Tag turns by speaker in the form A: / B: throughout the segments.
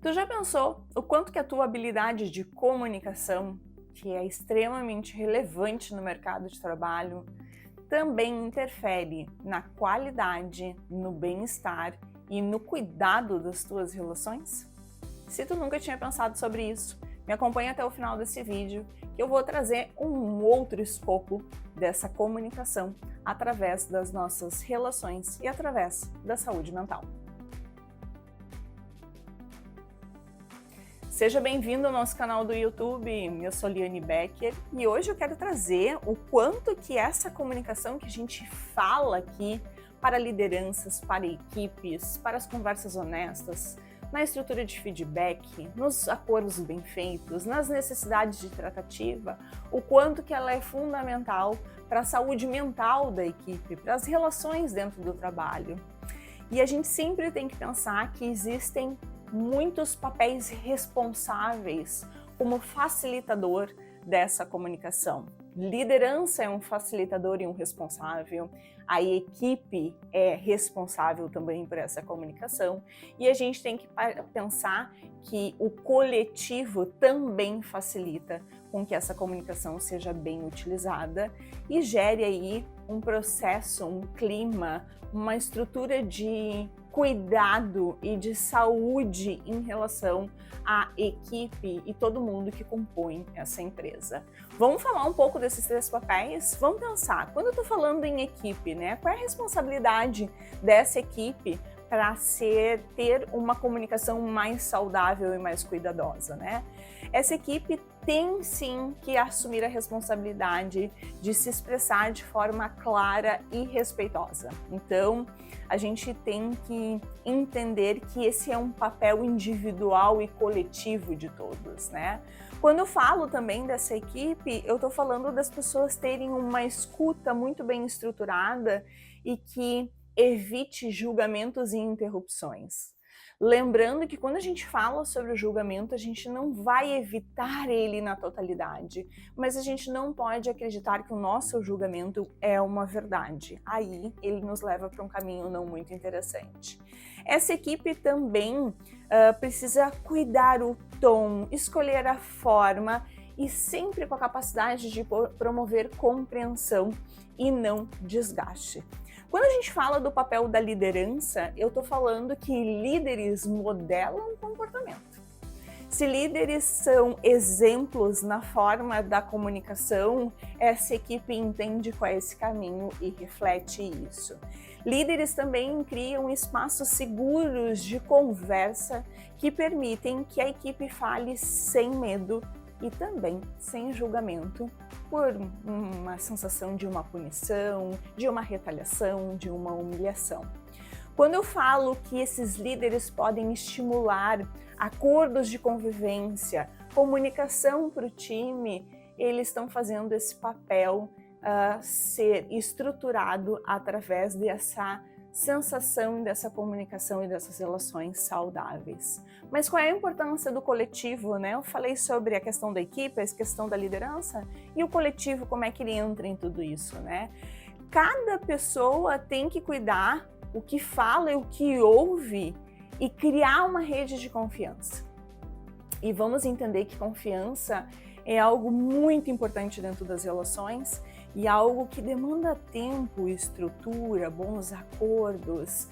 A: Tu já pensou o quanto que a tua habilidade de comunicação, que é extremamente relevante no mercado de trabalho, também interfere na qualidade, no bem-estar e no cuidado das tuas relações? Se tu nunca tinha pensado sobre isso, me acompanha até o final desse vídeo, que eu vou trazer um outro escopo dessa comunicação através das nossas relações e através da saúde mental. Seja bem-vindo ao nosso canal do YouTube, eu sou Liane Becker e hoje eu quero trazer o quanto que essa comunicação que a gente fala aqui para lideranças, para equipes, para as conversas honestas, na estrutura de feedback, nos acordos bem feitos, nas necessidades de tratativa, o quanto que ela é fundamental para a saúde mental da equipe, para as relações dentro do trabalho. E a gente sempre tem que pensar que existem muitos papéis responsáveis como facilitador dessa comunicação. Liderança é um facilitador e um responsável, a equipe é responsável também por essa comunicação e a gente tem que pensar que o coletivo também facilita com que essa comunicação seja bem utilizada e gere aí um processo, um clima, uma estrutura de cuidado e de saúde em relação à equipe e todo mundo que compõe essa empresa. Vamos falar um pouco desses três papéis? Vamos pensar, quando eu estou falando em equipe, né? Qual é a responsabilidade dessa equipe para ter uma comunicação mais saudável e mais cuidadosa, né? Essa equipe tem sim que assumir a responsabilidade de se expressar de forma clara e respeitosa. Então, a gente tem que entender que esse é um papel individual e coletivo de todos, né? Quando eu falo também dessa equipe, eu estou falando das pessoas terem uma escuta muito bem estruturada e que evite julgamentos e interrupções. Lembrando que quando a gente fala sobre o julgamento, a gente não vai evitar ele na totalidade, mas a gente não pode acreditar que o nosso julgamento é uma verdade. Aí ele nos leva para um caminho não muito interessante. Essa equipe também precisa cuidar o tom, escolher a forma e sempre com a capacidade de promover compreensão e não desgaste. Quando a gente fala do papel da liderança, eu estou falando que líderes modelam comportamento. Se líderes são exemplos na forma da comunicação, essa equipe entende qual é esse caminho e reflete isso. Líderes também criam espaços seguros de conversa que permitem que a equipe fale sem medo e também sem julgamento por uma sensação de uma punição, de uma retaliação, de uma humilhação. Quando eu falo que esses líderes podem estimular acordos de convivência, comunicação para o time, eles estão fazendo esse papel ser estruturado através dessa sensação dessa comunicação e dessas relações saudáveis. Mas qual é a importância do coletivo, né? Eu falei sobre a questão da equipe, a questão da liderança e o coletivo, como é que ele entra em tudo isso, né? Cada pessoa tem que cuidar o que fala e o que ouve e criar uma rede de confiança. E vamos entender que confiança é algo muito importante dentro das relações e algo que demanda tempo, estrutura, bons acordos,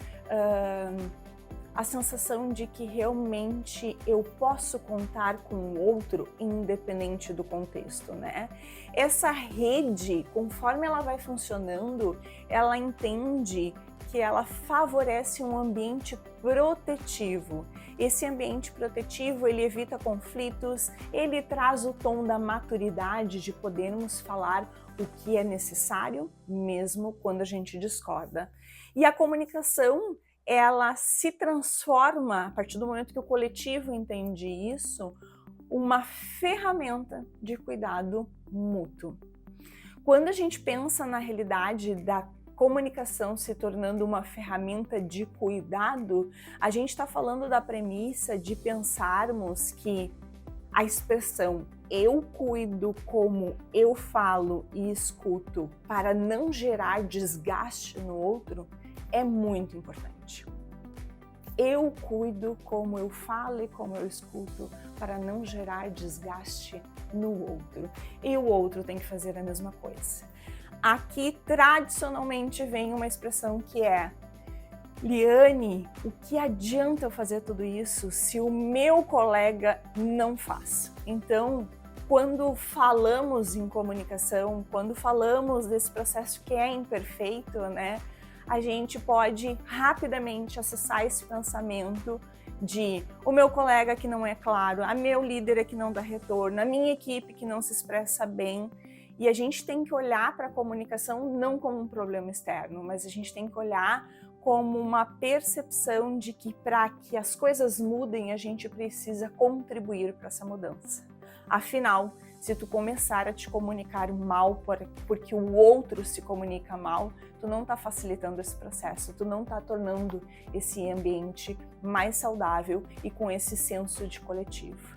A: a sensação de que realmente eu posso contar com o outro independente do contexto, né? Essa rede, conforme ela vai funcionando, ela entende que ela favorece um ambiente protetivo. Esse ambiente protetivo, ele evita conflitos, ele traz o tom da maturidade de podermos falar o que é necessário, mesmo quando a gente discorda. E a comunicação, ela se transforma, a partir do momento que o coletivo entende isso, uma ferramenta de cuidado mútuo. Quando a gente pensa na realidade da comunicação se tornando uma ferramenta de cuidado, a gente está falando da premissa de pensarmos que a expressão eu cuido como eu falo e escuto para não gerar desgaste no outro é muito importante. eu cuido como eu falo e como eu escuto para não gerar desgaste no outro. E o outro tem que fazer a mesma coisa. Aqui, tradicionalmente, vem uma expressão que é: Liane, o que adianta eu fazer tudo isso se o meu colega não faz? Então, quando falamos em comunicação, quando falamos desse processo que é imperfeito, né, a gente pode rapidamente acessar esse pensamento de o meu colega que não é claro, a meu líder que não dá retorno, a minha equipe que não se expressa bem. E a gente tem que olhar para a comunicação não como um problema externo, mas a gente tem que olhar como uma percepção de que para que as coisas mudem, a gente precisa contribuir para essa mudança. Afinal, se tu começar a te comunicar mal porque o outro se comunica mal, tu não está facilitando esse processo, tu não está tornando esse ambiente mais saudável e com esse senso de coletivo.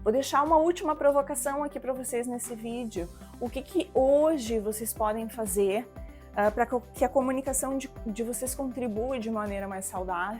A: Vou deixar uma última provocação aqui para vocês nesse vídeo. O que hoje vocês podem fazer para que a comunicação de vocês contribua de maneira mais saudável